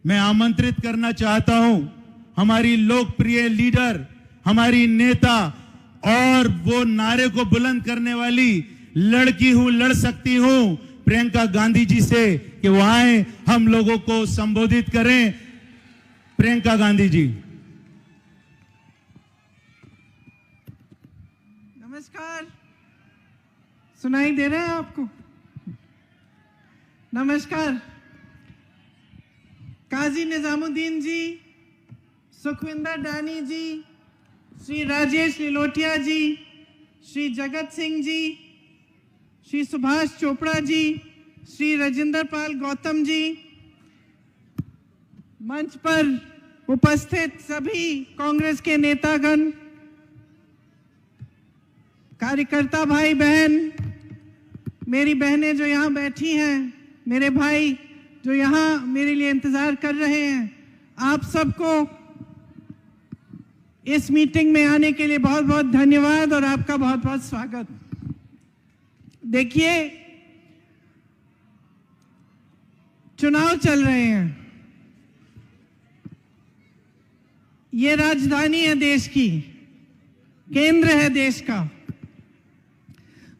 मैं आमंत्रित करना चाहता हूं हमारी लोकप्रिय लीडर, हमारी नेता और वो नारे को बुलंद करने वाली लड़की हूं, लड़ सकती हूं, प्रियंका गांधी जी से कि वो आए, हम लोगों को संबोधित करें। प्रियंका गांधी जी। नमस्कार, सुनाई दे रहा है आपको? नमस्कार। काजी निजामुद्दीन जी, सुखविंदर डानी जी, श्री राजेश लिलोटिया जी, श्री जगत सिंह जी, श्री सुभाष चोपड़ा जी, श्री राजेंद्र पाल गौतम जी, मंच पर उपस्थित सभी कांग्रेस के नेतागण, कार्यकर्ता भाई बहन, मेरी बहनें जो यहाँ बैठी हैं, मेरे भाई जो यहाँ मेरे लिए इंतजार कर रहे हैं, आप सबको इस मीटिंग में आने के लिए बहुत बहुत धन्यवाद और आपका बहुत बहुत स्वागत। देखिए, चुनाव चल रहे हैं, ये राजधानी है देश की, केंद्र है देश का,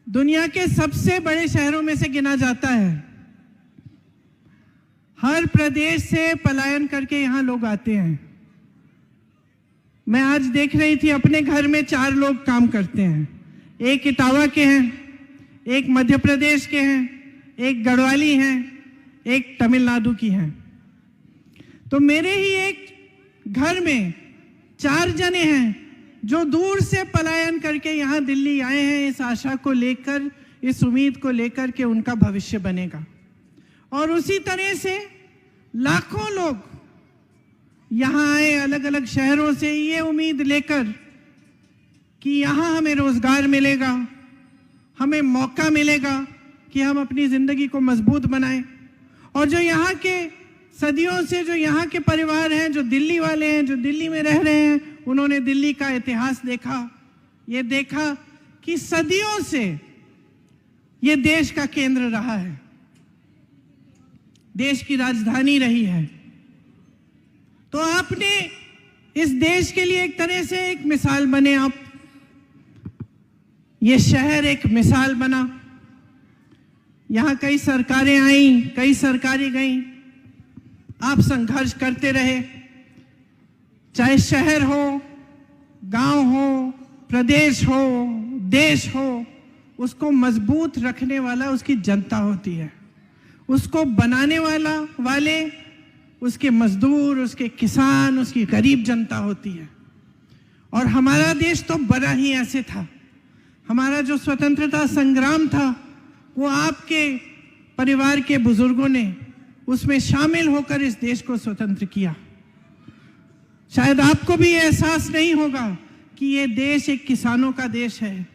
दुनिया के सबसे बड़े शहरों में से गिना जाता है। हर प्रदेश से पलायन करके यहाँ लोग आते हैं। मैं आज देख रही थी, अपने घर में 4 लोग काम करते हैं। एक इटावा के हैं, एक मध्य प्रदेश के हैं, एक गढ़वाली हैं, एक तमिलनाडु की हैं। तो मेरे ही एक घर में 4 जने हैं जो दूर से पलायन करके यहाँ दिल्ली आए हैं, इस आशा को लेकर, इस उम्मीद को लेकर कि उनका भविष्य बनेगा। और उसी तरह से लाखों लोग यहाँ आए अलग अलग शहरों से, ये उम्मीद लेकर कि यहाँ हमें रोजगार मिलेगा, हमें मौका मिलेगा कि हम अपनी जिंदगी को मजबूत बनाएं। और जो यहाँ के सदियों से जो यहाँ के परिवार हैं, जो दिल्ली वाले हैं, जो दिल्ली में रह रहे हैं, उन्होंने दिल्ली का इतिहास देखा, ये देखा कि सदियों से ये देश का केंद्र रहा है, देश की राजधानी रही है। तो आपने इस देश के लिए एक तरह से एक मिसाल बने आप। ये शहर एक मिसाल बना। यहाँ कई सरकारें आई, कई सरकारें गईं, आप संघर्ष करते रहे। चाहे शहर हो, गांव हो, प्रदेश हो, देश हो, उसको मजबूत रखने वाला उसकी जनता होती है, उसको बनाने वाले उसके मजदूर, उसके किसान, उसकी गरीब जनता होती है। और हमारा देश तो बड़ा ही ऐसे था। हमारा जो स्वतंत्रता संग्राम था, वो आपके परिवार के बुजुर्गों ने उसमें शामिल होकर इस देश को स्वतंत्र किया। शायद आपको भी एहसास नहीं होगा कि ये देश एक किसानों का देश है,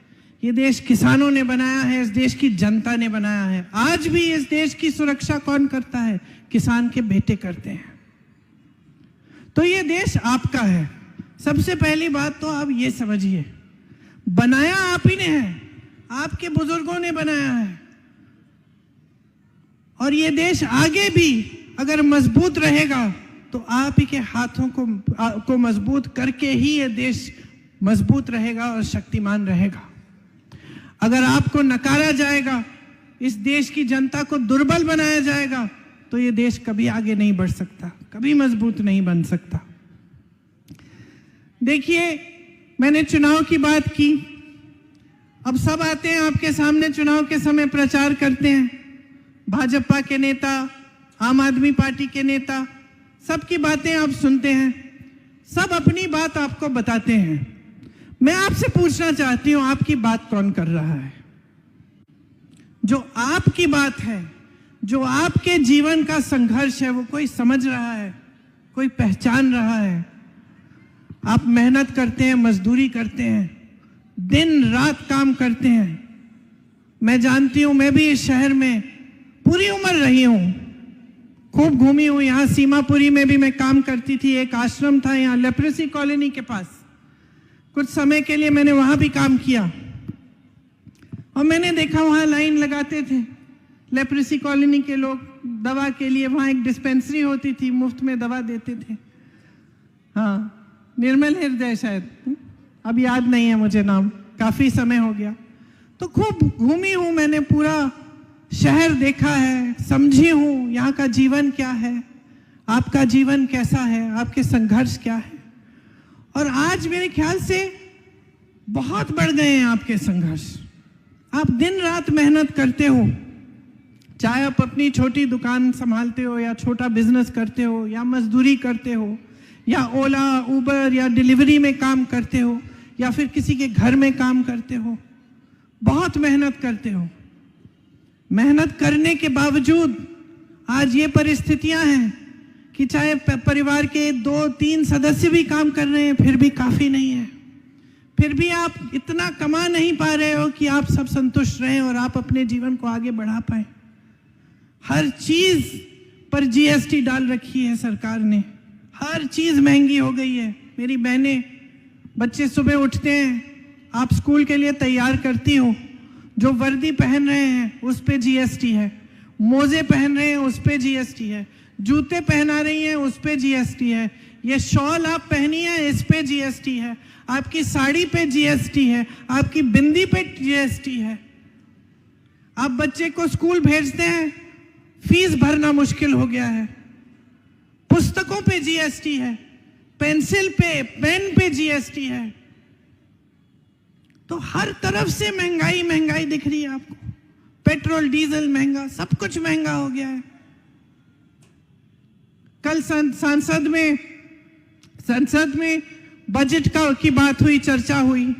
ये देश किसानों ने बनाया है, इस देश की जनता ने बनाया है। आज भी इस देश की सुरक्षा कौन करता है? किसान के बेटे करते हैं। तो ये देश आपका है। सबसे पहली बात तो आप ये समझिए, बनाया आप ही ने है, आपके बुजुर्गों ने बनाया है। और ये देश आगे भी अगर मजबूत रहेगा तो आप ही के हाथों को मजबूत करके ही ये देश मजबूत रहेगा और शक्तिमान रहेगा। अगर आपको नकारा जाएगा, इस देश की जनता को दुर्बल बनाया जाएगा, तो ये देश कभी आगे नहीं बढ़ सकता, कभी मजबूत नहीं बन सकता। देखिए, मैंने चुनाव की बात की। अब सब आते हैं आपके सामने, चुनाव के समय प्रचार करते हैं। भाजपा के नेता, आम आदमी पार्टी के नेता, सबकी बातें आप सुनते हैं, सब अपनी बात आपको बताते हैं। मैं आपसे पूछना चाहती हूं, आपकी बात कौन कर रहा है? जो आपकी बात है, जो आपके जीवन का संघर्ष है, वो कोई समझ रहा है, कोई पहचान रहा है? आप मेहनत करते हैं, मजदूरी करते हैं, दिन रात काम करते हैं। मैं जानती हूं, मैं भी इस शहर में पूरी उम्र रही हूं, खूब घूमी हूं। यहाँ सीमापुरी में भी मैं काम करती थी, एक आश्रम था यहाँ लेप्रेसी कॉलोनी के पास, कुछ समय के लिए मैंने वहां भी काम किया। और मैंने देखा वहां लाइन लगाते थे लेप्रेसी कॉलोनी के लोग, दवा के लिए वहाँ एक डिस्पेंसरी होती थी, मुफ्त में दवा देते थे। हाँ, निर्मल हृदय शायद, अब याद नहीं है मुझे नाम, काफ़ी समय हो गया। तो खूब घूमी हूँ मैंने, पूरा शहर देखा है, समझी हूँ यहाँ का जीवन क्या है, आपका जीवन कैसा है, आपके संघर्ष क्या है। और आज मेरे ख्याल से बहुत बढ़ गए हैं आपके संघर्ष। आप दिन रात मेहनत करते हो, चाहे आप अपनी छोटी दुकान संभालते हो या छोटा बिजनेस करते हो या मजदूरी करते हो या ओला उबर या डिलीवरी में काम करते हो या फिर किसी के घर में काम करते हो, बहुत मेहनत करते हो। मेहनत करने के बावजूद आज ये परिस्थितियां हैं कि चाहे परिवार के 2-3 सदस्य भी काम कर रहे हैं, फिर भी काफ़ी नहीं है, फिर भी आप इतना कमा नहीं पा रहे हो कि आप सब संतुष्ट रहें और आप अपने जीवन को आगे बढ़ा पाए। हर चीज़ पर जीएसटी डाल रखी है सरकार ने, हर चीज़ महंगी हो गई है। मेरी बहनें, बच्चे सुबह उठते हैं, आप स्कूल के लिए तैयार करती हो, जो वर्दी पहन रहे हैं उस पे जीएसटी है, मोजे पहन रहे हैं उस पे जीएसटी है, जूते पहना रही हैं उस पे जीएसटी है, ये शॉल आप पहनी है इस पे जीएसटी है, आपकी साड़ी पे जीएसटी है, आपकी बिंदी पे जीएसटी है। आप बच्चे को स्कूल भेजते हैं, फीस भरना मुश्किल हो गया है, पुस्तकों पे जीएसटी है, पेंसिल पे, पेन पे जीएसटी है। तो हर तरफ से महंगाई महंगाई दिख रही है आपको। पेट्रोल डीजल महंगा, सब कुछ महंगा हो गया है। कल संसद में बजट की बात हुई, चर्चा हुई,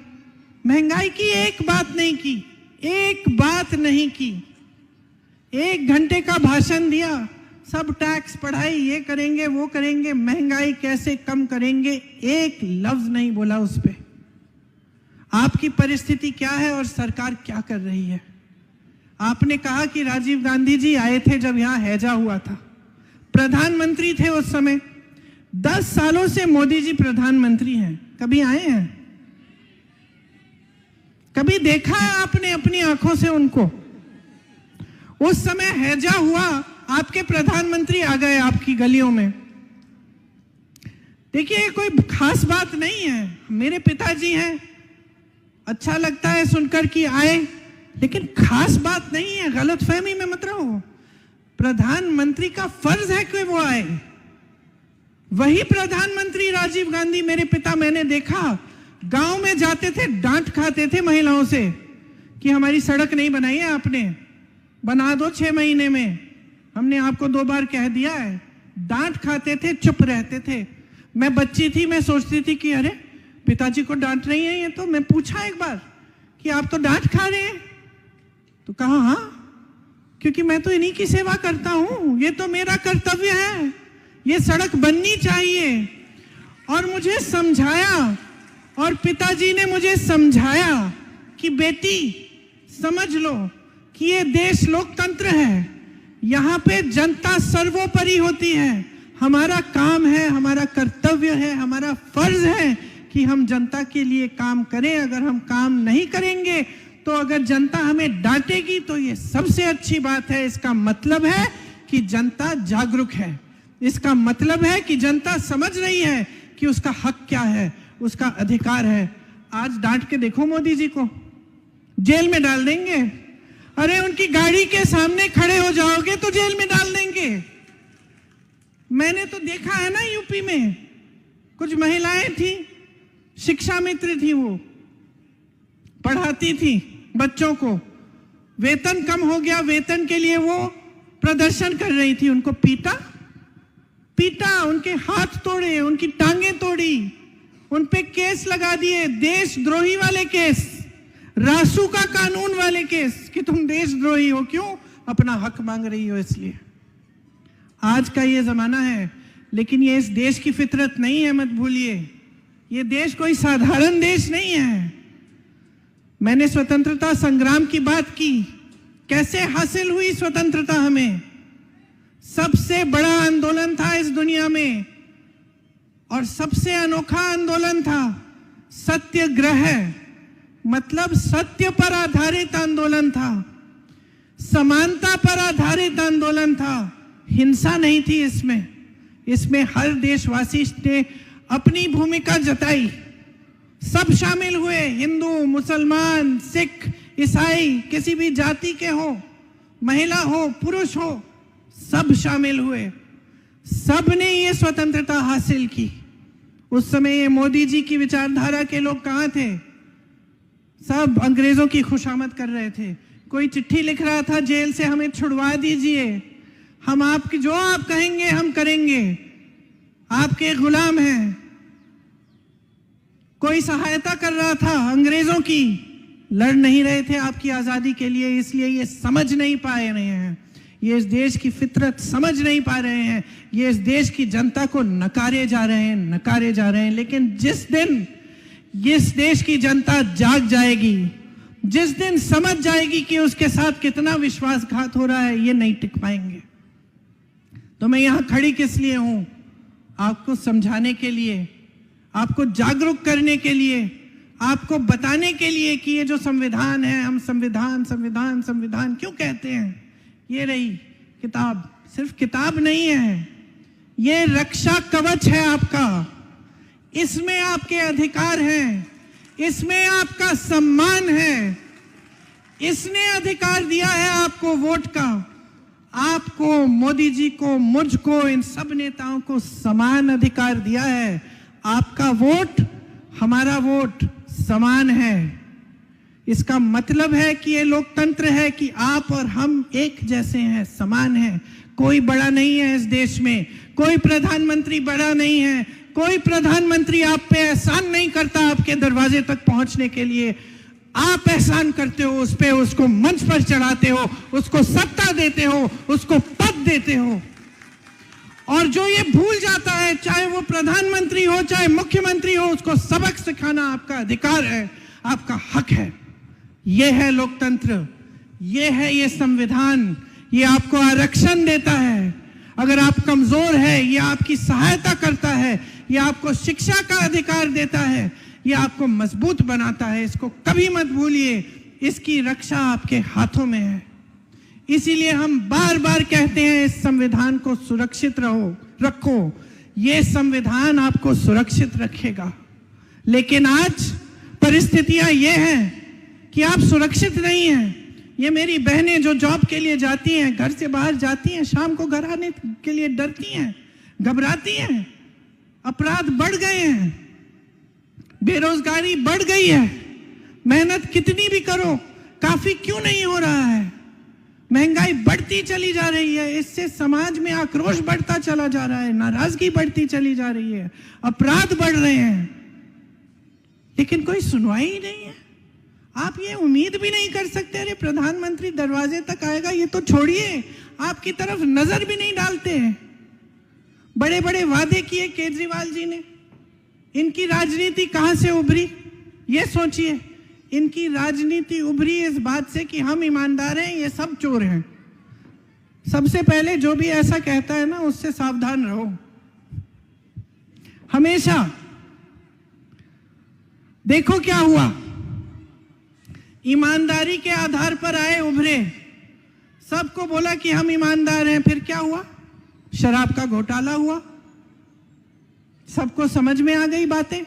महंगाई की एक बात नहीं की, एक बात नहीं की। 1 घंटे का भाषण दिया, सब टैक्स पढ़ाई, ये करेंगे वो करेंगे, महंगाई कैसे कम करेंगे, एक लफ्ज नहीं बोला उस पे। आपकी परिस्थिति क्या है और सरकार क्या कर रही है। आपने कहा कि राजीव गांधी जी आए थे जब यहाँ हैजा हुआ था, प्रधानमंत्री थे उस समय। 10 सालों से मोदी जी प्रधानमंत्री हैं, कभी आए हैं? कभी देखा है आपने अपनी आंखों से उनको? उस समय हैजा हुआ, आपके प्रधानमंत्री आ गए आपकी गलियों में। देखिए, ये कोई खास बात नहीं है। मेरे पिताजी हैं, अच्छा लगता है सुनकर कि आए, लेकिन खास बात नहीं है, गलतफहमी में मत रहो। प्रधानमंत्री का फर्ज है कि वो आए। वही प्रधानमंत्री राजीव गांधी, मेरे पिता, मैंने देखा गांव में जाते थे, डांट खाते थे महिलाओं से कि हमारी सड़क नहीं बनाई है आपने, बना दो 6 महीने में, हमने आपको 2 बार कह दिया है। डांट खाते थे, चुप रहते थे। मैं बच्ची थी, मैं सोचती थी कि अरे पिताजी को डांट रही है ये, तो मैं पूछा एक बार कि आप तो डांट खा रहे हैं, तो कहा हाँ, क्योंकि मैं तो इन्हीं की सेवा करता हूं, ये तो मेरा कर्तव्य है, ये सड़क बननी चाहिए। और मुझे समझाया, और पिताजी ने मुझे समझाया कि बेटी समझ लो कि ये देश लोकतंत्र है, यहाँ पे जनता सर्वोपरि होती है। हमारा काम है, हमारा कर्तव्य है, हमारा फर्ज है कि हम जनता के लिए काम करें। अगर हम काम नहीं करेंगे तो अगर जनता हमें डांटेगी तो ये सबसे अच्छी बात है। इसका मतलब है कि जनता जागरूक है, इसका मतलब है कि जनता समझ रही है कि उसका हक क्या है, उसका अधिकार है। आज डांट के देखो मोदी जी को, जेल में डाल देंगे। अरे उनकी गाड़ी के सामने खड़े हो जाओगे तो जेल में डाल देंगे। मैंने तो देखा है ना, यूपी में कुछ महिलाएं थी, शिक्षा मित्र थी, वो पढ़ाती थी बच्चों को, वेतन कम हो गया, वेतन के लिए वो प्रदर्शन कर रही थी, उनको पीटा, उनके हाथ तोड़े, उनकी टांगें तोड़ी, उन पे केस लगा दिए, देशद्रोही वाले केस, रासुका कानून वाले केस कि तुम देशद्रोही हो, क्यों? अपना हक मांग रही हो इसलिए। आज का ये जमाना है, लेकिन ये इस देश की फितरत नहीं है, मत भूलिए। ये देश कोई साधारण देश नहीं है। मैंने स्वतंत्रता संग्राम की बात की, कैसे हासिल हुई स्वतंत्रता हमें। सबसे बड़ा आंदोलन था इस दुनिया में और सबसे अनोखा आंदोलन था सत्याग्रह, मतलब सत्य पर आधारित आंदोलन था, समानता पर आधारित आंदोलन था, हिंसा नहीं थी इसमें हर देशवासी ने अपनी भूमिका जताई। सब शामिल हुए, हिंदू, मुसलमान, सिख, ईसाई, किसी भी जाति के हो, महिला हो, पुरुष हो, सब शामिल हुए। सब ने ये स्वतंत्रता हासिल की। उस समय ये मोदी जी की विचारधारा के लोग कहाँ थे? सब अंग्रेजों की खुशामद कर रहे थे। कोई चिट्ठी लिख रहा था जेल से, हमें छुड़वा दीजिए, हम आपकी जो आप कहेंगे हम करेंगे, आपके गुलाम हैं। कोई सहायता कर रहा था अंग्रेजों की, लड़ नहीं रहे थे आपकी आजादी के लिए, इसलिए ये समझ नहीं पा रहे हैं, ये इस देश की फितरत समझ नहीं पा रहे हैं, ये इस देश की जनता को नकारे जा रहे हैं। लेकिन जिस दिन इस देश की जनता जाग जाएगी, जिस दिन समझ जाएगी कि उसके साथ कितना विश्वासघात हो रहा है, ये नहीं टिक पाएंगे। तो मैं यहां खड़ी किस लिए हूं? आपको समझाने के लिए, आपको जागरूक करने के लिए, आपको बताने के लिए कि ये जो संविधान है, हम संविधान क्यों कहते हैं। ये रही किताब, सिर्फ किताब नहीं है, ये रक्षा कवच है आपका। इसमें आपके अधिकार हैं, इसमें आपका सम्मान है। इसने अधिकार दिया है आपको वोट का। आपको, मोदी जी को, मुझको, इन सब नेताओं को समान अधिकार दिया है। आपका वोट, हमारा वोट समान है। इसका मतलब है कि ये लोकतंत्र है कि आप और हम एक जैसे हैं, समान हैं। कोई बड़ा नहीं है इस देश में, कोई प्रधानमंत्री बड़ा नहीं है, कोई प्रधानमंत्री आप पे एहसान नहीं करता आपके दरवाजे तक पहुंचने के लिए। आप एहसान करते हो उस पे, उसको मंच पर चढ़ाते हो, उसको सत्ता देते हो, उसको पद देते हो। और जो ये भूल जाता है, चाहे वो प्रधानमंत्री हो चाहे मुख्यमंत्री हो, उसको सबक सिखाना आपका अधिकार है, आपका हक है। ये है लोकतंत्र, ये है ये संविधान। ये आपको आरक्षण देता है। अगर आप कमजोर है, ये आपकी सहायता करता है। ये आपको शिक्षा का अधिकार देता है। ये आपको मजबूत बनाता है। इसको कभी मत भूलिए, इसकी रक्षा आपके हाथों में है। इसीलिए हम बार बार कहते हैं, इस संविधान को सुरक्षित रखो। ये संविधान आपको सुरक्षित रखेगा। लेकिन आज परिस्थितियां ये हैं कि आप सुरक्षित नहीं हैं। ये मेरी बहनें जो जॉब के लिए जाती हैं, घर से बाहर जाती हैं, शाम को घर आने के लिए डरती हैं, घबराती हैं। अपराध बढ़ गए हैं, बेरोजगारी बढ़ गई है। मेहनत कितनी भी करो, काफी क्यों नहीं हो रहा है। महंगाई बढ़ती चली जा रही है। इससे समाज में आक्रोश बढ़ता चला जा रहा है, नाराजगी बढ़ती चली जा रही है, अपराध बढ़ रहे हैं, लेकिन कोई सुनवाई ही नहीं है। आप ये उम्मीद भी नहीं कर सकते, अरे प्रधानमंत्री दरवाजे तक आएगा, ये तो छोड़िए, आपकी तरफ नजर भी नहीं डालते हैं। बड़े बड़े वादे किए केजरीवाल जी ने। इनकी राजनीति कहां से उभरी, ये सोचिए। इनकी राजनीति उभरी इस बात से कि हम ईमानदार हैं, ये सब चोर हैं। सबसे पहले जो भी ऐसा कहता है ना, उससे सावधान रहो हमेशा। देखो क्या हुआ, ईमानदारी के आधार पर आए, उभरे, सबको बोला कि हम ईमानदार हैं। फिर क्या हुआ, शराब का घोटाला हुआ, सबको समझ में आ गई बातें।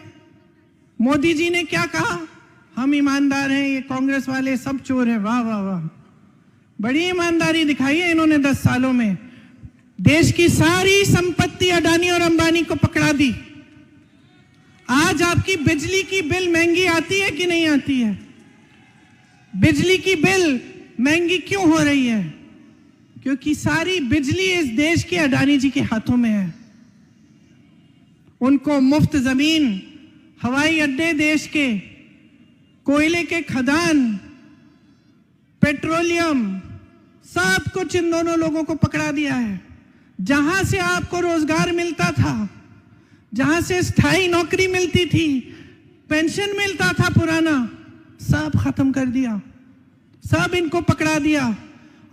मोदी जी ने क्या कहा, हम ईमानदार हैं, ये कांग्रेस वाले सब चोर हैं। वाह वाह वाह, बड़ी ईमानदारी दिखाई है इन्होंने 10 सालों में। देश की सारी संपत्ति अडानी और अंबानी को पकड़ा दी। आज आपकी बिजली की बिल महंगी आती है कि नहीं आती है? बिजली की बिल महंगी क्यों हो रही है? क्योंकि सारी बिजली इस देश के अडानी जी के हाथों में है। उनको मुफ्त जमीन, हवाई अड्डे देश के, कोयले के खदान, पेट्रोलियम, सब कुछ इन दोनों लोगों को पकड़ा दिया है। जहां से आपको रोजगार मिलता था, जहां से स्थायी नौकरी मिलती थी, पेंशन मिलता था पुराना, सब खत्म कर दिया, सब इनको पकड़ा दिया।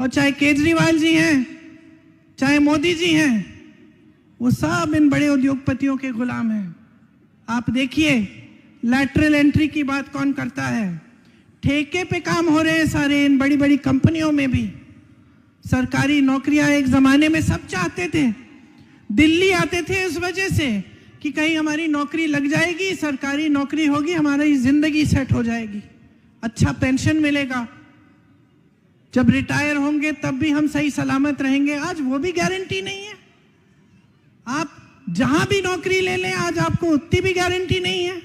और चाहे केजरीवाल जी हैं, चाहे मोदी जी हैं, वो सब इन बड़े उद्योगपतियों के गुलाम हैं। आप देखिए, लैटरल एंट्री की बात कौन करता है? ठेके पे काम हो रहे हैं सारे इन बड़ी बड़ी कंपनियों में भी। सरकारी नौकरियां एक जमाने में सब चाहते थे, दिल्ली आते थे इस वजह से कि कहीं हमारी नौकरी लग जाएगी, सरकारी नौकरी होगी, हमारी जिंदगी सेट हो जाएगी, अच्छा पेंशन मिलेगा, जब रिटायर होंगे तब भी हम सही सलामत रहेंगे। आज वो भी गारंटी नहीं है। आप जहां भी नौकरी ले लें, आज आपको उतनी भी गारंटी नहीं है।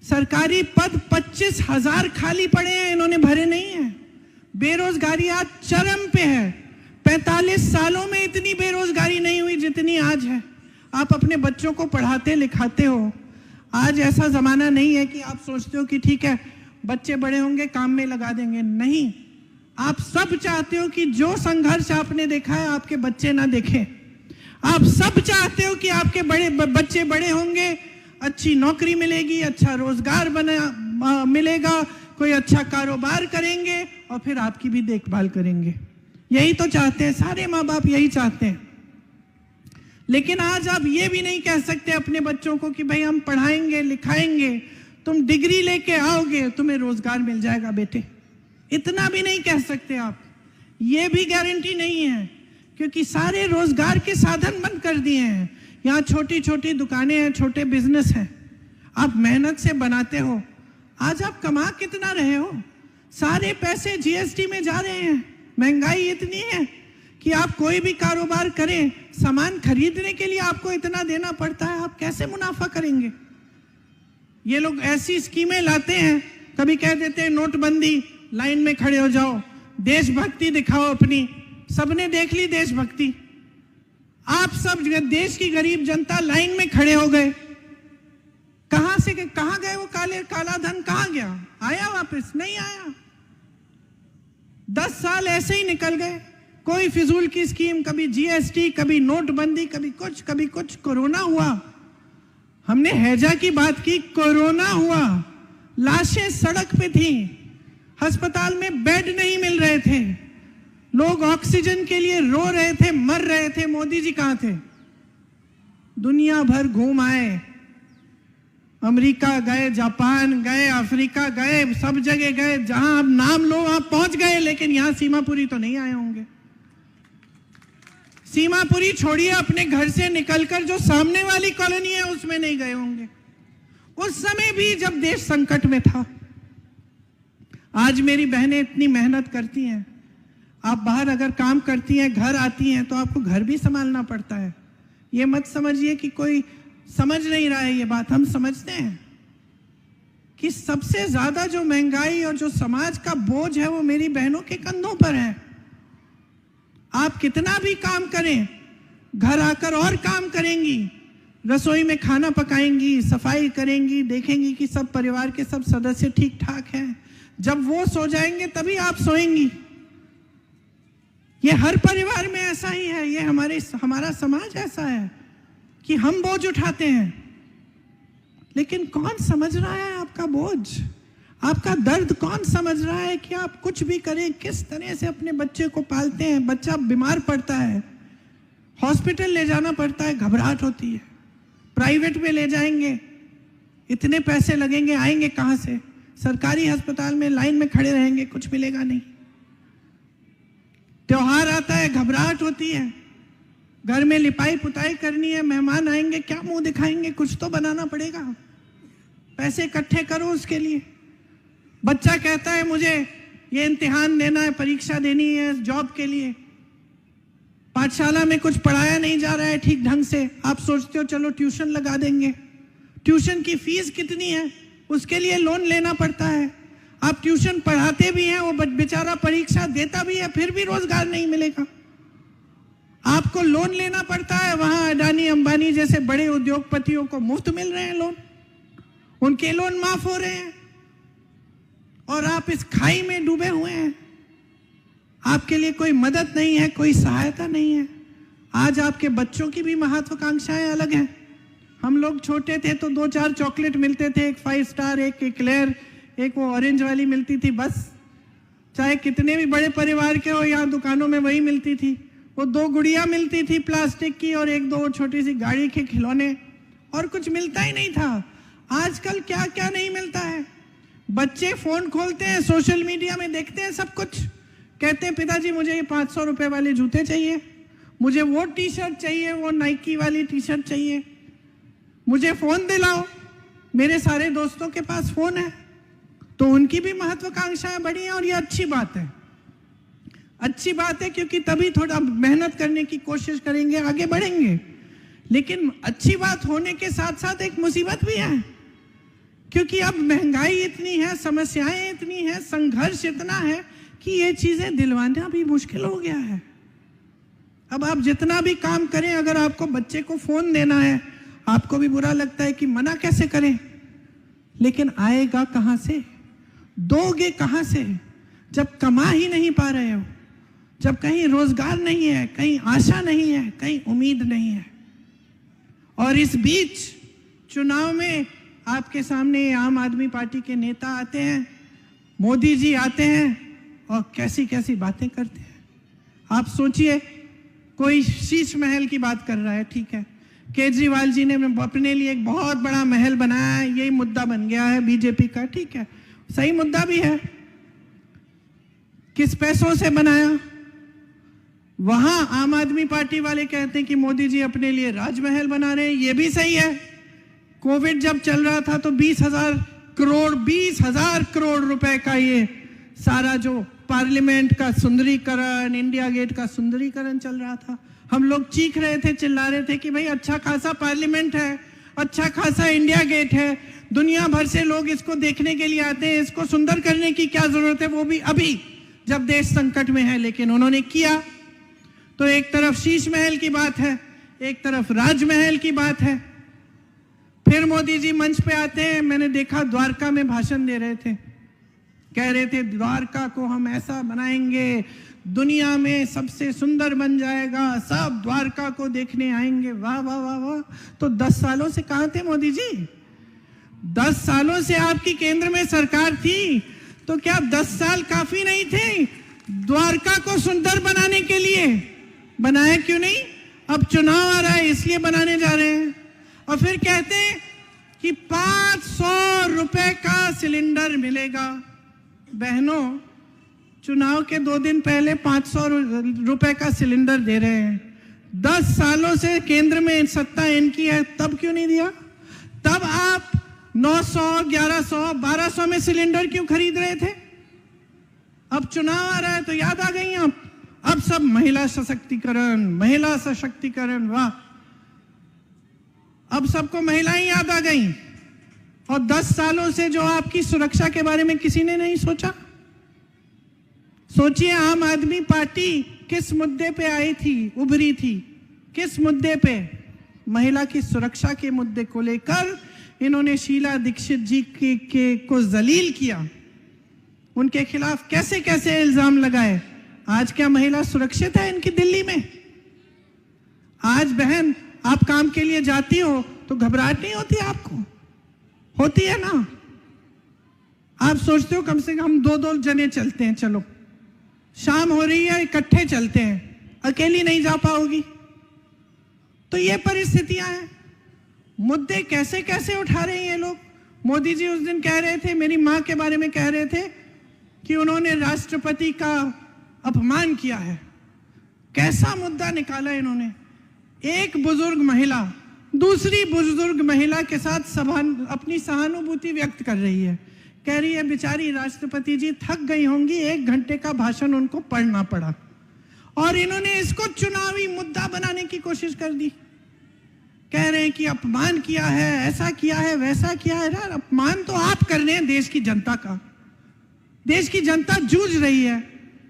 सरकारी पद 25,000 खाली पड़े हैं, इन्होंने भरे नहीं है। बेरोजगारी आज चरम पे है। 45 सालों में इतनी बेरोजगारी नहीं हुई जितनी आज है। आप अपने बच्चों को पढ़ाते लिखाते हो। आज ऐसा जमाना नहीं है कि आप सोचते हो कि ठीक है बच्चे बड़े होंगे काम में लगा देंगे। नहीं, आप सब चाहते हो कि जो संघर्ष आपने देखा है आपके बच्चे ना देखें। आप सब चाहते हो कि आपके बच्चे बड़े होंगे, अच्छी नौकरी मिलेगी, अच्छा रोजगार मिलेगा, कोई अच्छा कारोबार करेंगे और फिर आपकी भी देखभाल करेंगे। यही तो चाहते हैं, सारे माँ बाप यही चाहते हैं। लेकिन आज आप ये भी नहीं कह सकते अपने बच्चों को कि भाई हम पढ़ाएंगे लिखाएंगे, तुम डिग्री लेके आओगे तुम्हें रोजगार मिल जाएगा बेटे। इतना भी नहीं कह सकते आप। ये भी गारंटी नहीं है, क्योंकि सारे रोजगार के साधन बंद कर दिए हैं। यहाँ छोटी छोटी दुकानें हैं, छोटे बिजनेस हैं, आप मेहनत से बनाते हो। आज आप कमा कितना रहे हो? सारे पैसे जीएसटी में जा रहे हैं। महंगाई इतनी है कि आप कोई भी कारोबार करें, सामान खरीदने के लिए आपको इतना देना पड़ता है, आप कैसे मुनाफा करेंगे? ये लोग ऐसी स्कीमें लाते हैं, कभी कह देते हैं नोटबंदी, लाइन में खड़े हो जाओ, देशभक्ति दिखाओ अपनी। सबने देख ली देशभक्ति। आप सब देश की गरीब जनता लाइन में खड़े हो गए। कहां से कहां गए वो काला धन? कहां गया? आया वापस? नहीं आया। 10 साल ऐसे ही निकल गए। कोई फिजूल की स्कीम, कभी जीएसटी, कभी नोटबंदी, कभी कुछ। कोरोना हुआ, हमने हैजा की बात की, कोरोना हुआ, लाशें सड़क पे थी, अस्पताल में बेड नहीं मिल रहे थे, लोग ऑक्सीजन के लिए रो रहे थे, मर रहे थे। मोदी जी कहां थे? दुनिया भर घूम आए, अमेरिका गए, जापान गए, अफ्रीका गए, सब जगह गए, जहां आप नाम लो वहां पहुंच गए। लेकिन यहां सीमापुरी तो नहीं आए होंगे। सीमापुरी छोड़िए, अपने घर से निकलकर जो सामने वाली कॉलोनी है उसमें नहीं गए होंगे, उस समय भी जब देश संकट में था। आज मेरी बहनें इतनी मेहनत करती हैं, आप बाहर अगर काम करती हैं, घर आती हैं तो आपको घर भी संभालना पड़ता है। ये मत समझिए कि कोई समझ नहीं रहा है, ये बात हम समझते हैं कि सबसे ज्यादा जो महंगाई और जो समाज का बोझ है वो मेरी बहनों के कंधों पर है। आप कितना भी काम करें, घर आकर और काम करेंगी, रसोई में खाना पकाएंगी, सफाई करेंगी, देखेंगी कि सब परिवार के सब सदस्य ठीक ठाक हैं। जब वो सो जाएंगे तभी आप सोएंगी। ये हर परिवार में ऐसा ही है। ये हमारा समाज ऐसा है कि हम बोझ उठाते हैं, लेकिन कौन समझ रहा है आपका बोझ, आपका दर्द? कौन समझ रहा है कि आप कुछ भी करें, किस तरह से अपने बच्चे को पालते हैं? बच्चा बीमार पड़ता है, हॉस्पिटल ले जाना पड़ता है, घबराहट होती है। प्राइवेट में ले जाएंगे, इतने पैसे लगेंगे, आएंगे कहां से? सरकारी अस्पताल में लाइन में खड़े रहेंगे, कुछ मिलेगा नहीं। त्योहार आता है, घबराहट होती है, घर में लिपाई पुताई करनी है, मेहमान आएंगे, क्या मुंह दिखाएंगे? कुछ तो बनाना पड़ेगा, पैसे इकट्ठे करो उसके लिए। बच्चा कहता है मुझे ये इम्तिहान देना है, परीक्षा देनी है जॉब के लिए, पाठशाला में कुछ पढ़ाया नहीं जा रहा है ठीक ढंग से। आप सोचते हो चलो ट्यूशन लगा देंगे। ट्यूशन की फीस कितनी है, उसके लिए लोन लेना पड़ता है। आप ट्यूशन पढ़ाते भी हैं, वो बेचारा परीक्षा देता भी है, फिर भी रोजगार नहीं मिलेगा। आपको लोन लेना पड़ता है, वहां अडानी अंबानी जैसे बड़े उद्योगपतियों को मुफ्त मिल रहे हैं लोन, उनके लोन माफ हो रहे हैं, और आप इस खाई में डूबे हुए हैं। आपके लिए कोई मदद नहीं है, कोई सहायता नहीं है। आज आपके बच्चों की भी महत्वाकांक्षाएं अलग हैं। हम लोग छोटे थे तो 2-4 चॉकलेट मिलते थे, एक 5 स्टार, एक एक्लेयर, एक वो ऑरेंज वाली मिलती थी, बस। चाहे कितने भी बड़े परिवार के हो, यहाँ दुकानों में वही मिलती थी। वो 2 गुड़िया मिलती थी प्लास्टिक की, और 1-2 छोटी सी गाड़ी के खिलौने, और कुछ मिलता ही नहीं था। आजकल क्या क्या नहीं मिलता है। बच्चे फोन खोलते हैं, सोशल मीडिया में देखते हैं सब कुछ, कहते हैं पिताजी मुझे ये 500 रुपए वाले जूते चाहिए, मुझे वो टी शर्ट चाहिए, वो नाइकी वाली टी शर्ट चाहिए, मुझे फोन दिलाओ। मेरे सारे दोस्तों के पास फोन है, तो उनकी भी महत्वाकांक्षाएं बढ़ी हैं और ये अच्छी बात है। अच्छी बात है क्योंकि तभी थोड़ा मेहनत करने की कोशिश करेंगे, आगे बढ़ेंगे। लेकिन अच्छी बात होने के साथ साथ एक मुसीबत भी है, क्योंकि अब महंगाई इतनी है, समस्याएं इतनी है, संघर्ष इतना है कि ये चीजें दिलवाना भी मुश्किल हो गया है। अब आप जितना भी काम करें, अगर आपको बच्चे को फोन देना है, आपको भी बुरा लगता है कि मना कैसे करें, लेकिन आएगा कहां से, दोगे कहां से, जब कमा ही नहीं पा रहे हो, जब कहीं रोजगार नहीं है, कहीं आशा नहीं है, कहीं उम्मीद नहीं है। और इस बीच चुनाव में आपके सामने आम आदमी पार्टी के नेता आते हैं, मोदी जी आते हैं और कैसी कैसी बातें करते हैं। आप सोचिए, कोई शीश महल की बात कर रहा है, ठीक है, केजरीवाल जी ने अपने लिए एक बहुत बड़ा महल बनाया है, यही मुद्दा बन गया है बीजेपी का, ठीक है, सही मुद्दा भी है। किस पैसों से बनाया? वहां आम आदमी पार्टी वाले कहते हैं कि मोदी जी अपने लिए राजमहल बना रहे हैं, ये भी सही है। कोविड जब चल रहा था तो 20,000 करोड़ रुपए का ये सारा जो पार्लियामेंट का सुंदरीकरण, इंडिया गेट का सुंदरीकरण चल रहा था। हम लोग चीख रहे थे, चिल्ला रहे थे कि भाई अच्छा खासा पार्लियामेंट है, अच्छा खासा इंडिया गेट है, दुनिया भर से लोग इसको देखने के लिए आते हैं, इसको सुंदर करने की क्या जरूरत है, वो भी अभी जब देश संकट में है। लेकिन उन्होंने किया। तो एक तरफ शीश महल की बात है, एक तरफ राजमहल की बात है। फिर मोदी जी मंच पे आते हैं, मैंने देखा द्वारका में भाषण दे रहे थे, कह रहे थे द्वारका को हम ऐसा बनाएंगे, दुनिया में सबसे सुंदर बन जाएगा, सब द्वारका को देखने आएंगे। वाह वाह वाह वाह। तो 10 सालों से कहां थे मोदी जी? 10 सालों से आपकी केंद्र में सरकार थी, तो क्या 10 साल काफी नहीं थे द्वारका को सुंदर बनाने के लिए? बनाया क्यों नहीं? अब चुनाव आ रहा है इसलिए बनाने जा रहे हैं। और फिर कहते हैं कि 500 रुपए का सिलेंडर मिलेगा। बहनों, चुनाव के 2 दिन पहले 500 रुपए का सिलेंडर दे रहे हैं। 10 सालों से केंद्र में सत्ता इनकी है, तब क्यों नहीं दिया? तब आप 900, 1100, 1200 में सिलेंडर क्यों खरीद रहे थे? अब चुनाव आ रहा है तो याद आ गई आप। अब सब महिला सशक्तिकरण, महिला सशक्तिकरण, वाह, अब सबको महिलाएं याद आ गई। और 10 सालों से जो आपकी सुरक्षा के बारे में किसी ने नहीं सोचा। सोचिए, आम आदमी पार्टी किस मुद्दे पे आई थी, उभरी थी, किस मुद्दे पे? महिला की सुरक्षा के मुद्दे को लेकर इन्होंने शीला दीक्षित जी को जलील किया, उनके खिलाफ कैसे कैसे इल्जाम लगाए। आज क्या महिला सुरक्षित है इनकी दिल्ली में? आज बहन आप काम के लिए जाती हो तो घबराहट नहीं होती आपको? होती है ना? आप सोचते हो कम से कम 2-2 जने चलते हैं, चलो शाम हो रही है इकट्ठे चलते हैं, अकेली नहीं जा पाओगी। तो ये परिस्थितियां हैं। मुद्दे कैसे कैसे उठा रहे हैं ये लोग। मोदी जी उस दिन कह रहे थे, मेरी मां के बारे में कह रहे थे कि उन्होंने राष्ट्रपति का अपमान किया है। कैसा मुद्दा निकाला इन्होंने। एक बुजुर्ग महिला दूसरी बुजुर्ग महिला के साथ अपनी सहानुभूति व्यक्त कर रही है, कह रही है बेचारी राष्ट्रपति जी थक गई होंगी, 1 घंटे का भाषण उनको पढ़ना पड़ा। और इन्होंने इसको चुनावी मुद्दा बनाने की कोशिश कर दी। कह रहे हैं कि अपमान किया है, ऐसा किया है, वैसा किया है। यार अपमान तो आप कर रहे हैं देश की जनता का। देश की जनता जूझ रही है,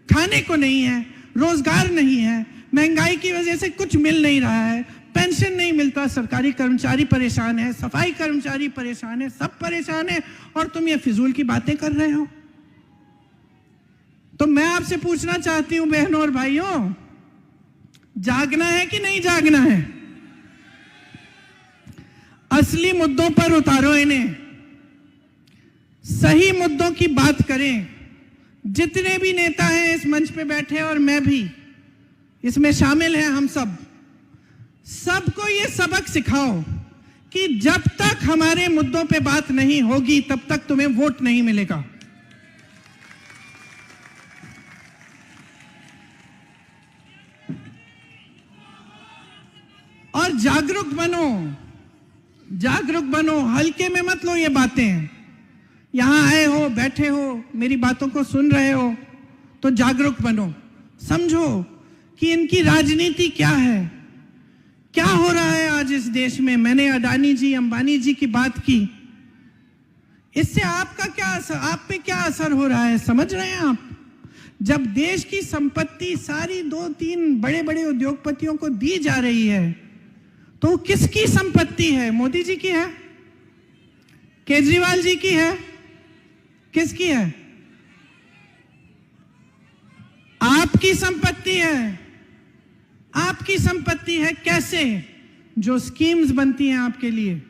खाने को नहीं है, रोजगार नहीं है, महंगाई की वजह से कुछ मिल नहीं रहा है, पेंशन नहीं मिलता, सरकारी कर्मचारी परेशान है, सफाई कर्मचारी परेशान है, सब परेशान है, और तुम ये फिजूल की बातें कर रहे हो। तो मैं आपसे पूछना चाहती हूं बहनों और भाइयों, जागना है कि नहीं जागना है? असली मुद्दों पर उतारो इन्हें, सही मुद्दों की बात करें। जितने भी नेता हैं इस मंच पे बैठे, और मैं भी इसमें शामिल हैं, हम सबको ये सबक सिखाओ कि जब तक हमारे मुद्दों पे बात नहीं होगी तब तक तुम्हें वोट नहीं मिलेगा। जागरूक बनो, जागरूक बनो, हल्के में मत लो ये बातें। यहां आए हो, बैठे हो, मेरी बातों को सुन रहे हो तो जागरूक बनो, समझो कि इनकी राजनीति क्या है, क्या हो रहा है आज इस देश में। मैंने अडानी जी, अंबानी जी की बात की, इससे आपका क्या असर, आप पे क्या असर हो रहा है समझ रहे हैं आप? जब देश की संपत्ति सारी 2-3 बड़े बड़े उद्योगपतियों को दी जा रही है तो किसकी संपत्ति है? मोदी जी की है? केजरीवाल जी की है? किसकी है? आपकी संपत्ति है, आपकी संपत्ति है। कैसे? जो स्कीम्स बनती हैं आपके लिए,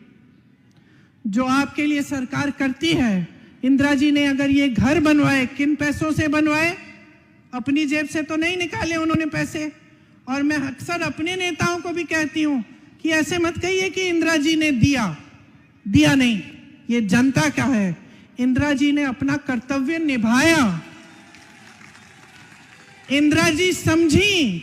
जो आपके लिए सरकार करती है। इंदिरा जी ने अगर ये घर बनवाए, किन पैसों से बनवाए? अपनी जेब से तो नहीं निकाले उन्होंने पैसे। और मैं अक्सर अपने नेताओं को भी कहती हूं कि ऐसे मत कहिए कि इंदिरा जी ने दिया नहीं, ये जनता का है। इंदिरा जी ने अपना कर्तव्य निभाया। इंदिरा जी समझी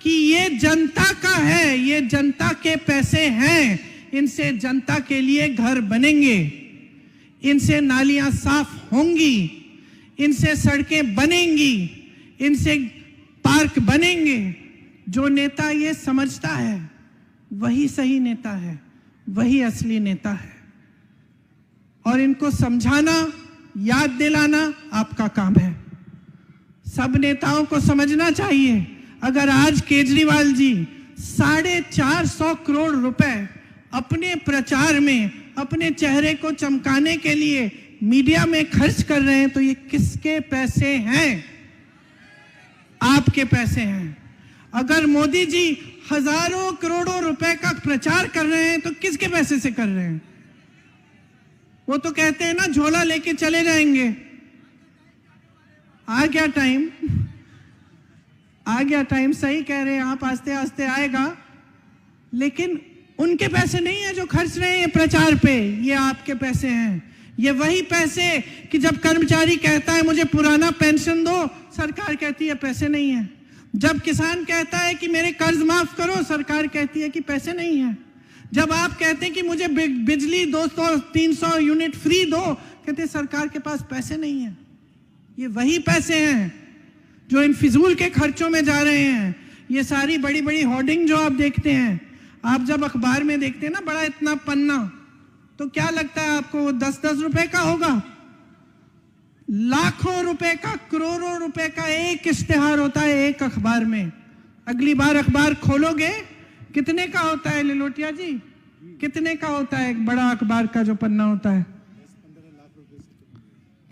कि ये जनता का है, ये जनता के पैसे हैं, इनसे जनता के लिए घर बनेंगे, इनसे नालियां साफ होंगी, इनसे सड़कें बनेंगी, इनसे पार्क बनेंगे। जो नेता ये समझता है वही सही नेता है, वही असली नेता है। और इनको समझाना, याद दिलाना आपका काम है। सब नेताओं को समझना चाहिए, अगर आज केजरीवाल जी 450 करोड़ रुपए अपने प्रचार में, अपने चेहरे को चमकाने के लिए मीडिया में खर्च कर रहे हैं तो ये किसके पैसे हैं? आपके पैसे हैं। अगर मोदी जी हजारों करोड़ों रुपए का प्रचार कर रहे हैं तो किसके पैसे से कर रहे हैं? वो तो कहते हैं ना, झोला लेके चले जाएंगे। आ गया टाइम, आ गया टाइम, सही कह रहे हैं आप, आस्ते आस्ते आएगा। लेकिन उनके पैसे नहीं है जो खर्च रहे हैं प्रचार पे, ये आपके पैसे हैं। ये वही पैसे कि जब कर्मचारी कहता है मुझे पुराना पेंशन दो, सरकार कहती है पैसे नहीं है। जब किसान कहता है कि मेरे कर्ज माफ करो, सरकार कहती है कि पैसे नहीं है। जब आप कहते हैं कि मुझे बिजली 200-300 यूनिट फ्री दो, कहते हैं सरकार के पास पैसे नहीं है। ये वही पैसे हैं जो इन फिजूल के खर्चों में जा रहे हैं। ये सारी बड़ी बड़ी होर्डिंग जो आप देखते हैं, आप जब अखबार में देखते हैं ना बड़ा इतना पन्ना, तो क्या लगता है आपको वो 10-10 रुपए का होगा? लाखों रुपए का, करोड़ों रुपए का एक इश्तेहार होता है एक अखबार में। अगली बार अखबार खोलोगे कितने का होता है लिलोटिया जी? कितने का होता है एक बड़ा अखबार का जो पन्ना होता है?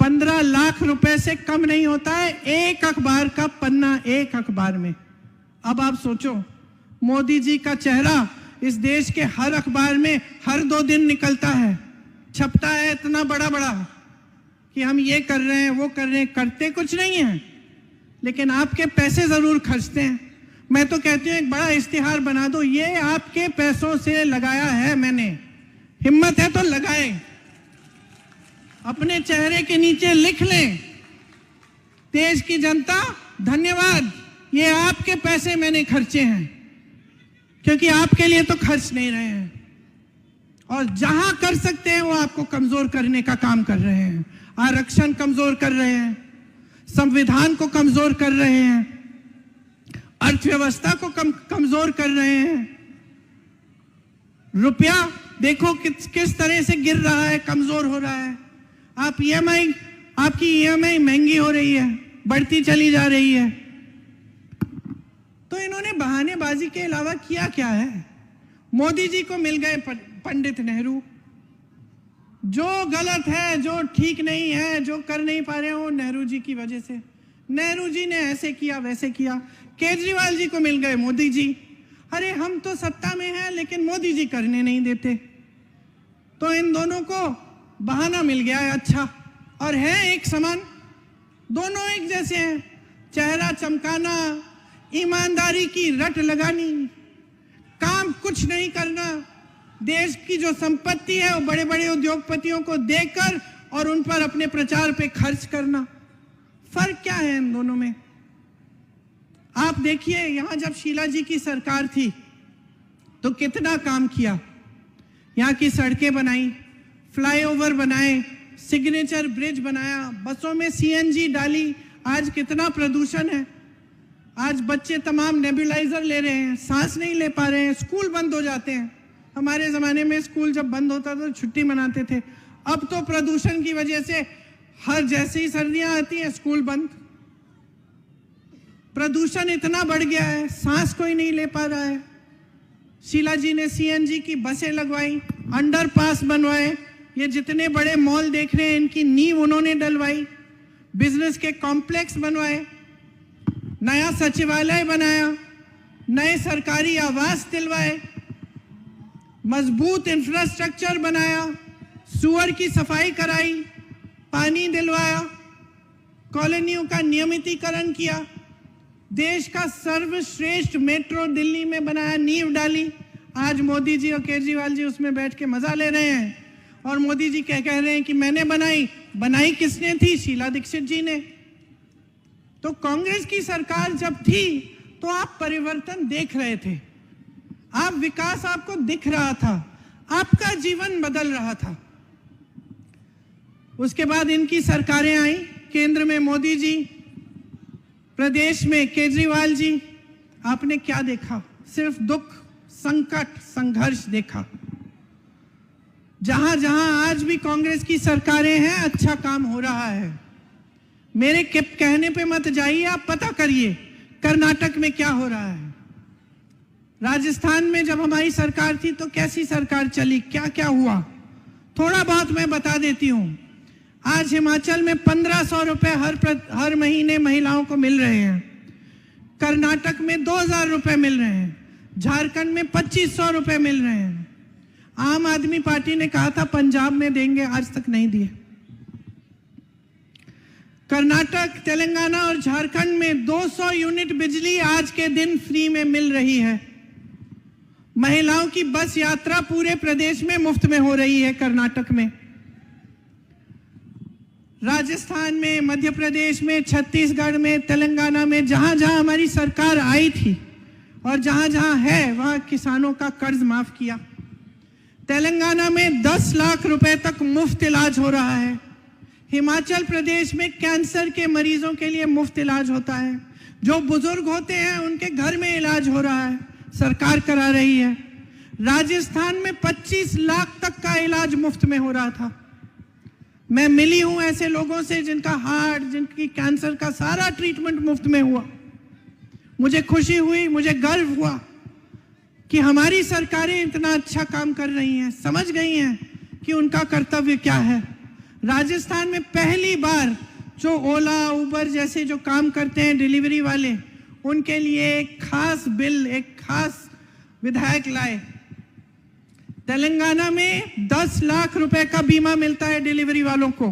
15 लाख रुपए से कम नहीं होता है एक अखबार का पन्ना, एक अखबार में। अब आप सोचो, मोदी जी का चेहरा इस देश के हर अखबार में हर 2 दिन निकलता है, छपता है इतना बड़ा बड़ा कि हम ये कर रहे हैं, वो कर रहे हैं, करते कुछ नहीं है, लेकिन आपके पैसे जरूर खर्चते हैं। मैं तो कहती हूँ एक बड़ा इश्तिहार बना दो, ये आपके पैसों से लगाया है मैंने, हिम्मत है तो लगाए, अपने चेहरे के नीचे लिख लें, देश की जनता धन्यवाद, ये आपके पैसे मैंने खर्चे हैं, क्योंकि आपके लिए तो खर्च नहीं रहे हैं। और जहां कर सकते हैं वो आपको कमजोर करने का काम कर रहे हैं। आरक्षण कमजोर कर रहे हैं, संविधान को कमजोर कर रहे हैं, अर्थव्यवस्था को कमजोर कर रहे हैं। रुपया देखो किस तरह से गिर रहा है, कमजोर हो रहा है। आपकी ईएमआई महंगी हो रही है, बढ़ती चली जा रही है। तो इन्होंने बहानेबाजी के अलावा किया क्या है? मोदी जी को मिल गए पंडित नेहरू। जो गलत है, जो ठीक नहीं है, जो कर नहीं पा रहे हो, नेहरू जी की वजह से। नेहरू जी ने ऐसे किया, वैसे किया। केजरीवाल जी को मिल गए मोदी जी। अरे हम तो सत्ता में हैं लेकिन मोदी जी करने नहीं देते। तो इन दोनों को बहाना मिल गया है। अच्छा, और है एक समान, दोनों एक जैसे हैं। चेहरा चमकाना, ईमानदारी की रट लगानी, काम कुछ नहीं करना, देश की जो संपत्ति है वो बड़े बड़े उद्योगपतियों को देकर और उन पर अपने प्रचार पे खर्च करना। फर्क क्या है इन दोनों में? आप देखिए, यहां जब शीला जी की सरकार थी तो कितना काम किया। यहाँ की सड़कें बनाई, फ्लाईओवर बनाए, सिग्नेचर ब्रिज बनाया, बसों में सीएनजी डाली। आज कितना प्रदूषण है। आज बच्चे तमाम नेबुलाइजर ले रहे हैं, सांस नहीं ले पा रहे हैं, स्कूल बंद हो जाते हैं। हमारे ज़माने में स्कूल जब बंद होता था तो छुट्टी मनाते थे। अब तो प्रदूषण की वजह से हर जैसे ही सर्दियां आती हैं स्कूल बंद। प्रदूषण इतना बढ़ गया है, सांस कोई नहीं ले पा रहा है। शीला जी ने सीएनजी की बसें लगवाई, अंडरपास बनवाए, ये जितने बड़े मॉल देख रहे हैं इनकी नींव उन्होंने डलवाई, बिजनेस के कॉम्प्लेक्स बनवाए, नया सचिवालय बनाया, नए सरकारी आवास दिलवाए, मजबूत इंफ्रास्ट्रक्चर बनाया, सुअर की सफाई कराई, पानी दिलवाया, कॉलोनियों का नियमितीकरण किया, देश का सर्वश्रेष्ठ मेट्रो दिल्ली में बनाया, नींव डाली। आज मोदी जी और केजरीवाल जी उसमें बैठ के मजा ले रहे हैं और मोदी जी कह रहे हैं कि मैंने बनाई किसने थी? शीला दीक्षित जी ने। तो कांग्रेस की सरकार जब थी तो आप परिवर्तन देख रहे थे, आप विकास आपको दिख रहा था, आपका जीवन बदल रहा था। उसके बाद इनकी सरकारें आई, केंद्र में मोदी जी, प्रदेश में केजरीवाल जी। आपने क्या देखा? सिर्फ दुख, संकट, संघर्ष देखा। जहां जहां आज भी कांग्रेस की सरकारें हैं अच्छा काम हो रहा है। मेरे कहने पे मत जाइए, आप पता करिए कर्नाटक में क्या हो रहा है। राजस्थान में जब हमारी सरकार थी तो कैसी सरकार चली, क्या क्या हुआ, थोड़ा बहुत मैं बता देती हूं। आज हिमाचल में 1500 रुपए हर महीने महिलाओं को मिल रहे हैं, कर्नाटक में 2000 रुपए मिल रहे हैं, झारखंड में 2500 रुपए मिल रहे हैं। आम आदमी पार्टी ने कहा था पंजाब में देंगे, आज तक नहीं दिए। कर्नाटक, तेलंगाना और झारखंड में 200 यूनिट बिजली आज के दिन फ्री में मिल रही है। महिलाओं की बस यात्रा पूरे प्रदेश में मुफ्त में हो रही है। कर्नाटक में, राजस्थान में, मध्य प्रदेश में, छत्तीसगढ़ में, तेलंगाना में, जहां जहां हमारी सरकार आई थी और जहां जहां है वहां किसानों का कर्ज माफ किया। तेलंगाना में 10 लाख रुपए तक मुफ्त इलाज हो रहा है। हिमाचल प्रदेश में कैंसर के मरीजों के लिए मुफ्त इलाज होता है। जो बुजुर्ग होते हैं उनके घर में इलाज हो रहा है, सरकार करा रही है। राजस्थान में 25 लाख तक का इलाज मुफ्त में हो रहा था। मैं मिली हूं ऐसे लोगों से जिनका हार्ट, जिनकी कैंसर का सारा ट्रीटमेंट मुफ्त में हुआ। मुझे खुशी हुई, मुझे गर्व हुआ कि हमारी सरकारें इतना अच्छा काम कर रही हैं, समझ गई हैं कि उनका कर्तव्य क्या है। राजस्थान में पहली बार जो ओला, उबर जैसे जो काम करते हैं डिलीवरी वाले, उनके लिए एक खास बिल, एक खास विधायक लाए। तेलंगाना में 10 लाख रुपए का बीमा मिलता है डिलीवरी वालों को।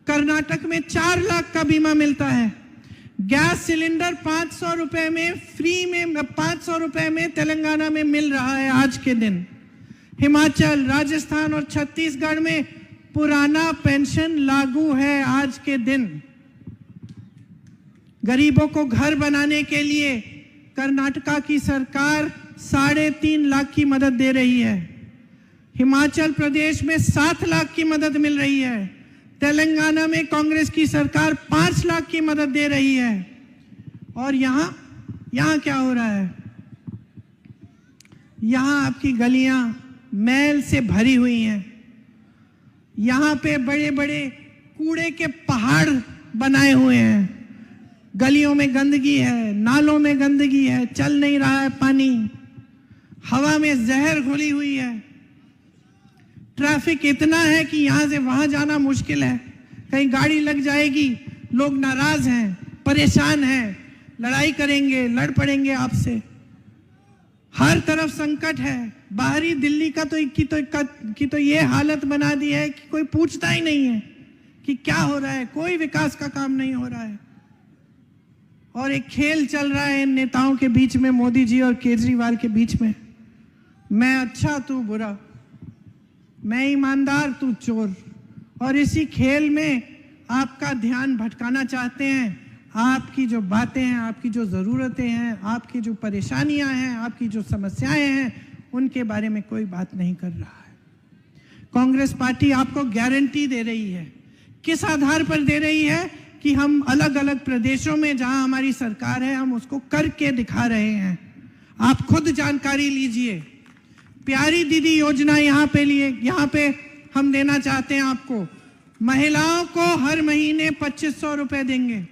कर्नाटक में 4 लाख का बीमा मिलता है। गैस सिलेंडर 500 रुपए में फ्री में, 500 रुपए में तेलंगाना में मिल रहा है आज के दिन। हिमाचल, राजस्थान और छत्तीसगढ़ में पुराना पेंशन लागू है आज के दिन। गरीबों को घर बनाने के लिए कर्नाटका की सरकार 3.5 लाख की मदद दे रही है। हिमाचल प्रदेश में 7 लाख की मदद मिल रही है। तेलंगाना में कांग्रेस की सरकार 5 लाख की मदद दे रही है। और यहां क्या हो रहा है? यहां आपकी गलियां मैल से भरी हुई हैं। यहां पे बड़े बड़े कूड़े के पहाड़ बनाए हुए हैं। गलियों में गंदगी है, नालों में गंदगी है, चल नहीं रहा है पानी, हवा में जहर घुली हुई है। ट्रैफिक इतना है कि यहां से वहां जाना मुश्किल है, कहीं गाड़ी लग जाएगी, लोग नाराज हैं, परेशान हैं, लड़ाई करेंगे, लड़ पड़ेंगे आपसे। हर तरफ संकट है। बाहरी दिल्ली की तो ये हालत बना दी है कि कोई पूछता ही नहीं है कि क्या हो रहा है, कोई विकास का काम नहीं हो रहा है। और एक खेल चल रहा है इन नेताओं के बीच में, मोदी जी और केजरीवाल के बीच में। मैं अच्छा, तू बुरा, मैं ईमानदार, तू चोर। और इसी खेल में आपका ध्यान भटकाना चाहते हैं। आपकी जो बातें हैं, आपकी जो ज़रूरतें हैं, आपकी जो परेशानियां हैं, आपकी जो समस्याएं हैं, उनके बारे में कोई बात नहीं कर रहा है। कांग्रेस पार्टी आपको गारंटी दे रही है। किस आधार पर दे रही है? कि हम अलग अलग प्रदेशों में जहां हमारी सरकार है हम उसको करके दिखा रहे हैं। आप खुद जानकारी लीजिए। प्यारी दीदी योजना यहाँ पे हम देना चाहते हैं आपको। महिलाओं को हर महीने 2500 रुपए देंगे।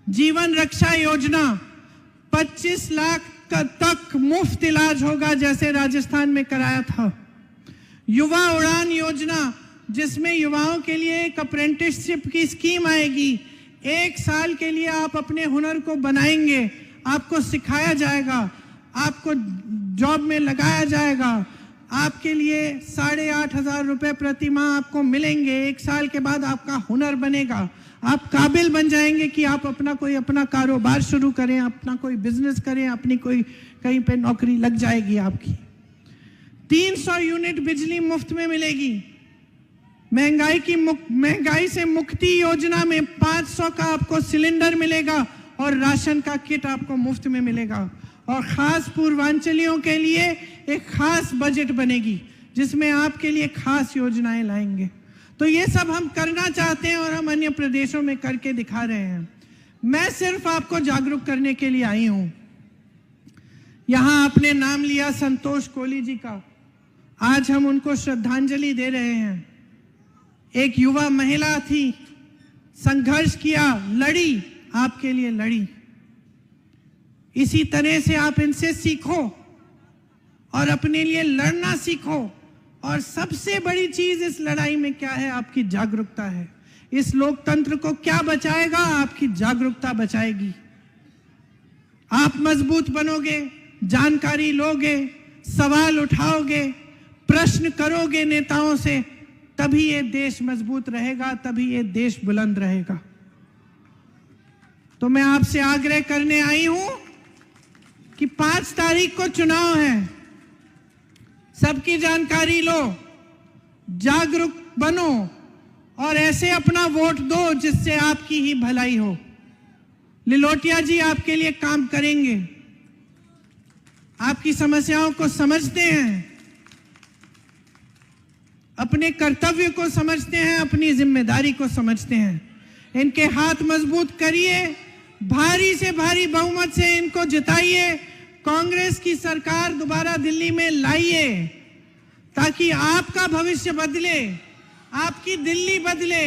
जीवन रक्षा योजना 25 लाख तक मुफ्त इलाज होगा, जैसे राजस्थान में कराया था। युवा उड़ान योजना, जिसमें युवाओं के लिए एक अप्रेंटिसशिप की स्कीम आएगी। 1 साल के लिए आप अपने हुनर को बनाएंगे, आपको सिखाया जाएगा, आपको जॉब में लगाया जाएगा। आपके लिए 8,500 रुपए प्रति माह आपको मिलेंगे। 1 साल के बाद आपका हुनर बनेगा, आप काबिल बन जाएंगे कि आप अपना कारोबार शुरू करें, अपना कोई बिजनेस करें, अपनी कोई कहीं पे नौकरी लग जाएगी आपकी। 300 यूनिट बिजली मुफ्त में मिलेगी। महंगाई से मुक्ति योजना में 500 का आपको सिलेंडर मिलेगा और राशन का किट आपको मुफ्त में मिलेगा। और खास पूर्वांचलियों के लिए एक खास बजट बनेगी जिसमें आपके लिए खास योजनाएं लाएंगे। तो ये सब हम करना चाहते हैं और हम अन्य प्रदेशों में करके दिखा रहे हैं। मैं सिर्फ आपको जागरूक करने के लिए आई हूं। यहां आपने नाम लिया संतोष कोली जी का, आज हम उनको श्रद्धांजलि दे रहे हैं। एक युवा महिला थी, संघर्ष किया, लड़ी, आपके लिए लड़ी। इसी तरह से आप इनसे सीखो और अपने लिए लड़ना सीखो। और सबसे बड़ी चीज इस लड़ाई में क्या है? आपकी जागरूकता है। इस लोकतंत्र को क्या बचाएगा? आपकी जागरूकता बचाएगी। आप मजबूत बनोगे, जानकारी लोगे, सवाल उठाओगे, प्रश्न करोगे नेताओं से, तभी ये देश मजबूत रहेगा, तभी ये देश बुलंद रहेगा। तो मैं आपसे आग्रह करने आई हूं कि 5 तारीख को चुनाव है। सबकी जानकारी लो, जागरूक बनो और ऐसे अपना वोट दो जिससे आपकी ही भलाई हो। लिलोटिया जी आपके लिए काम करेंगे, आपकी समस्याओं को समझते हैं, अपने कर्तव्य को समझते हैं, अपनी जिम्मेदारी को समझते हैं। इनके हाथ मजबूत करिए, भारी से भारी बहुमत से इनको जिताइए, कांग्रेस की सरकार दोबारा दिल्ली में लाइए ताकि आपका भविष्य बदले, आपकी दिल्ली बदले।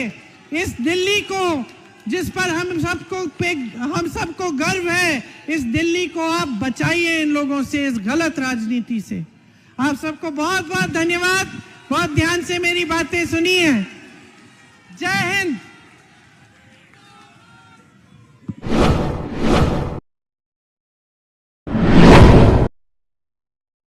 इस दिल्ली को जिस पर हम सबको गर्व है, इस दिल्ली को आप बचाइए इन लोगों से, इस गलत राजनीति से। आप सबको बहुत बहुत धन्यवाद। बहुत ध्यान से मेरी बातें सुनी है। जय हिंद।